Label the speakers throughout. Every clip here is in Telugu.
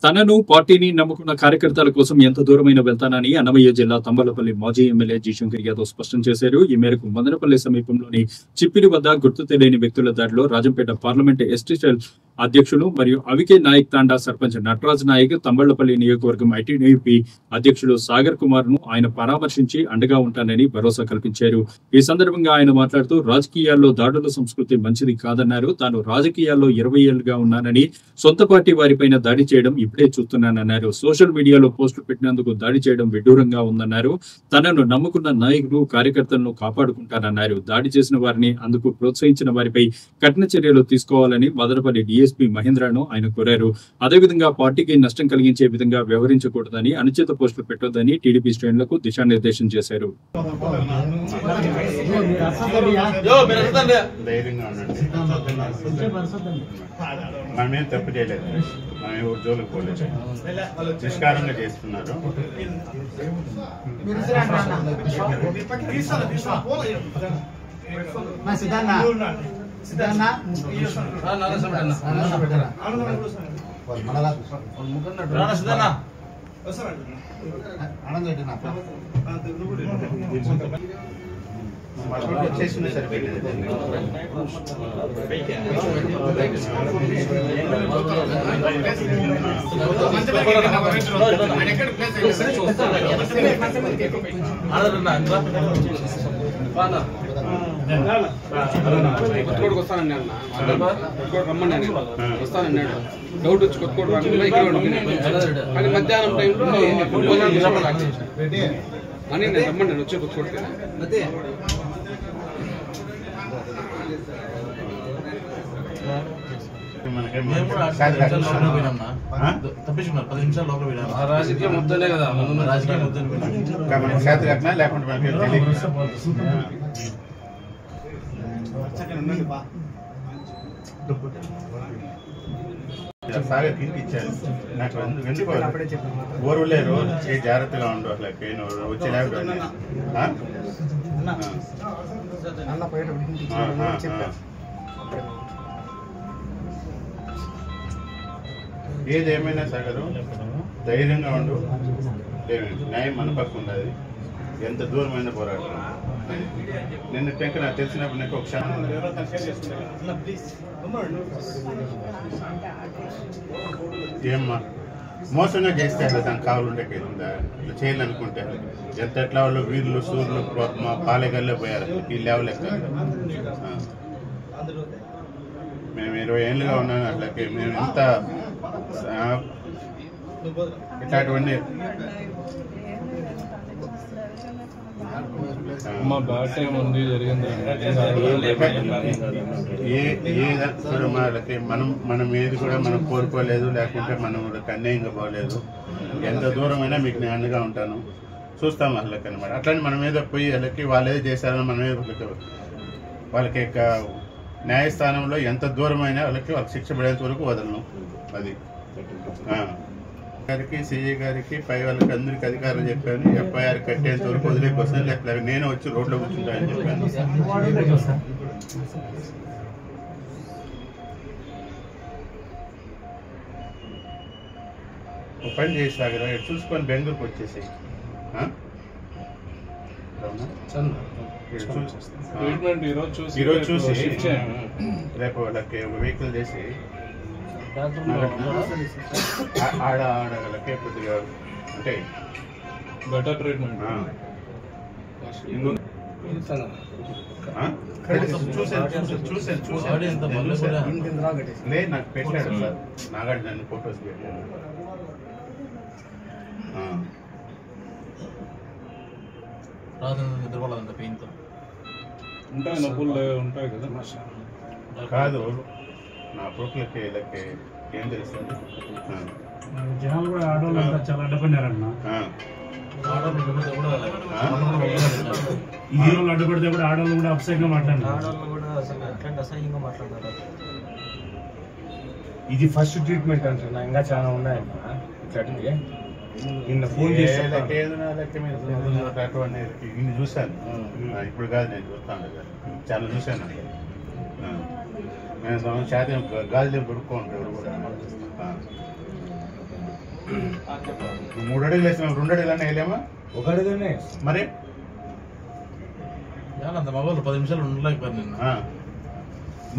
Speaker 1: తనను పార్టీని నమ్ముకున్న కార్యకర్తల కోసం ఎంత దూరమైన వెళ్తానని అన్నమయ్య జిల్లా తంబలపల్లి మాజీ ఎమ్మెల్యే జి శంకర్ యాదవ్ స్పష్టం చేశారు. ఈ మేరకు మదనపల్లి సమీపంలోని చిప్పిలి వద్ద గుర్తు తెలియని వ్యక్తుల దాడిలో రాజంపేట పార్లమెంట్ ఎస్టీ సెల్ అధ్యక్షులు మరియు అవికే నాయక్ తాండా సర్పంచ్ నటరాజ్ నాయక్, తంబళ్లపల్లి నియోజకవర్గం ఐటీడీపీ అధ్యక్షులు సాగర్ కుమార్ ను ఆయన పరామర్శించి అండగా ఉంటానని భరోసా కల్పించారు. ఈ సందర్భంగా ఆయన మాట్లాడుతూ రాజకీయాల్లో దాడుల సంస్కృతి మంచిది కాదన్నారు. తాను రాజకీయాల్లో 20 ఏళ్లుగా ఉన్నానని, సొంత పార్టీ వారిపైన దాడి చేయడం ఇప్పుడే చూస్తున్నానన్నారు. సోషల్ మీడియాలో పోస్టులు పెట్టినందుకు దాడి చేయడం విడ్డూరంగా ఉందన్నారు. తనను నమ్ముకున్న నాయకులు, కార్యకర్తలను కాపాడుకుంటానన్నారు. దాడి చేసిన వారిని, అందుకు ప్రోత్సహించిన వారిపై కఠిన చర్యలు తీసుకోవాలని మదనపల్లి డీఎస్పీ మహేంద్రను ఆయన కోరారు. అదేవిధంగా పార్టీకి నష్టం కలిగించే విధంగా వ్యవహరించకూడదని, అనుచిత పోస్టులు పెట్టొద్దని టీడీపీ శ్రేణులకు దిశానిర్దేశం చేశారు.
Speaker 2: మనమేం తప్పు చేయలేదు, మనం ఎవరు జోలికి పోలేదు, నిష్కారంగా చేస్తున్నారు. చేసిన సరిపోయింది.
Speaker 3: కొత్తకోడికి వస్తానన్నాడు, రమ్మన్నాడు, వస్తానన్నాడు. డౌట్ వచ్చి కొత్తకోడి కానీ మధ్యాహ్నం టైంలో అని నేను రమ్మన్నాడు, వచ్చి కొత్తకోడికి.
Speaker 4: తప్పించుకున్నారు 10 నిమిషాలు లోపల పోయినా.
Speaker 3: రాజకీయ ముద్దలే కదా,
Speaker 4: రాజకీయ ముద్దలు
Speaker 2: లేకుంటే సాగర్ కింద ఇచ్చారు. నాకు ఎందుకు ఓర్వలేరు, జాగ్రత్తగా ఉండు. అట్లా పెయిన్ వచ్చేలాగా ఏదేమైనా సాగరు ధైర్యంగా ఉండు. న్యాయం మన పక్క ఉన్నది. ఎంత దూరమైన పోరాటం. నిన్న టెంక నాకు తెలిసినప్పుడు నాకు ఒక క్షణం ఏమ్మా మోసంగా చేస్తే అట్లా దానికి కావాలంటే ఉందా, ఇట్లా చేయాలనుకుంటే ఎంత ఎట్లా వాళ్ళు వీళ్ళు సూర్యులు మా పాలేగల్లో పోయారు. ఈ లెవెల్ ఎక్కడ మేము 20 ఏళ్ళుగా ఉన్నాను. అట్లకి మేము ఎంత ఇట్లాంటివన్నీ మనం ఏది కూడా మనం కోరుకోలేదు, లేకుంటే మనం అన్యాయంగా పోలేదు. ఎంత దూరమైనా మీకు నేను అండగా ఉంటాను, చూస్తాం వాళ్ళకి అనమాట. అట్లాంటి మనం ఏదో పోయి వాళ్ళకి వాళ్ళు ఏదో చేశారని మనం వాళ్ళకి న్యాయస్థానంలో ఎంత దూరమైనా వాళ్ళకి శిక్ష పడేంత వరకు వదలను. అది గారికి, సిఐ గారికి, పై వాళ్ళకి అందరికి అధికారులు చెప్పాను. ఎఫ్ఐఆర్ కట్టేంత వరకు వదిలే కోసం లేకపోతే నేను వచ్చి రోడ్లో కూర్చుంటానని చెప్పాను. ఒక పని చేసాగరా, చూసుకొని బెంగళూరుకి వచ్చేసాయి. ఈరోజు చూసి రేపు వాళ్ళకి ఒక వెహికల్ చేసి ఆడగలకే కొద్దిగా అంటే
Speaker 5: బెటర్ ట్రీట్మెంట్
Speaker 2: లేదు నాకు పెట్టాడు సార్ నాగార్జున నన్ను ఫొటోస్ పెట్టాడు.
Speaker 4: నిద్రపోలేదంట పెయిన్తో.
Speaker 5: ఉంటాయి నొప్పులు ఉంటాయి కదా.
Speaker 2: కాదు నా ప్రూఫ్లకి వీళ్ళకి ఏం తెలుస్తుంది.
Speaker 6: జనాలు కూడా ఆడవాళ్ళు చాలా అడ్డుపడినారన్న. ఈ హీరోలు అడ్డుపడితే కూడా ఆడవాళ్ళు కూడా అసహ్యంగా మాట్లాడారు. ఇది ఫస్ట్ ట్రీట్మెంట్ అంటున్నా, ఇంకా చాలా ఉన్నాయన్న ఇట్లాంటివి. నిన్న ఫోన్ చేసి
Speaker 2: ఇన్ని చూశాను. ఇప్పుడు కాదు, నేను చూస్తాను చాలా చూశాను. నేను శాతం గాలి కొడుకో ఉంటారు కూడా. 3 అడుగులు వేసినాం, 2 అడుగులన్నా వేయలేమా
Speaker 6: ఒక అడుగునే
Speaker 2: మరి?
Speaker 4: అంత మగవాళ్ళు 10 నిమిషాలు ఉండలేకపోయారు నిన్న.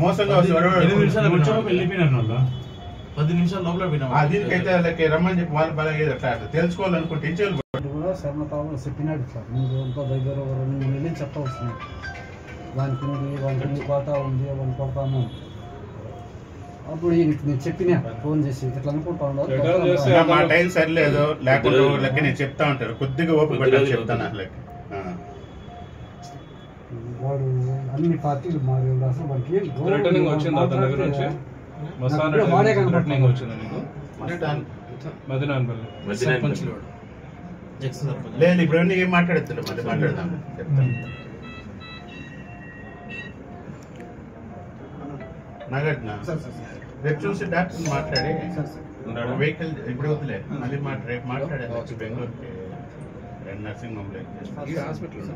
Speaker 2: మోసంగా వస్తే
Speaker 4: 8 నిమిషాలు
Speaker 5: వెళ్ళిపోయినాను వాళ్ళ
Speaker 4: 10 నిమిషాలు లోపల పోయినా
Speaker 2: దీనికైతే వాళ్ళకి రమ్మని చెప్పి వాళ్ళు బాగా అట్లా తెలుసుకోవాలనుకుంటే ఇచ్చేయాలి.
Speaker 7: కూడా శర్మ తావు చెప్పినాడు సార్, ముందు అంతా దగ్గర 2-3 నెలలు చెప్తా వస్తున్నాడు. వానికి ఉంది కోత ఉంది, వాడిని కొడతాను. అప్పుడు ఈయనకి నేను చెప్పినా ఫోన్ చేసి ఇట్లా అనుకుంటా ఉన్నారు.
Speaker 2: మా టైం సరిలేదు లేకుండా వాళ్ళకి నేను చెప్తా ఉంటారు, కొద్దిగా ఓపిక పట్టాలి చెప్తాను వాళ్ళకి.
Speaker 7: వాడు అన్ని పార్టీలు మారి అసలు వాడికి
Speaker 5: రిటర్నింగ్ వచ్చింది అతని దగ్గర నుంచి
Speaker 7: వాడే
Speaker 5: రిటర్నింగ్ వచ్చింది నీకు మదినాన్పల్లి
Speaker 2: లేదు ఇప్పుడు ఏం మాట్లాడతాడు, మళ్ళీ మాట్లాడదాం చెప్తాను. నాగార్జున రేపు చూసి డాక్టర్ మాట్లాడి వెహికల్ ఇప్పుడు వద్దులే, మళ్ళీ రేపు మాట్లాడాలి బెంగళూరుకి 2 నర్సింగ్ హోమ్లో
Speaker 3: హాస్పిటల్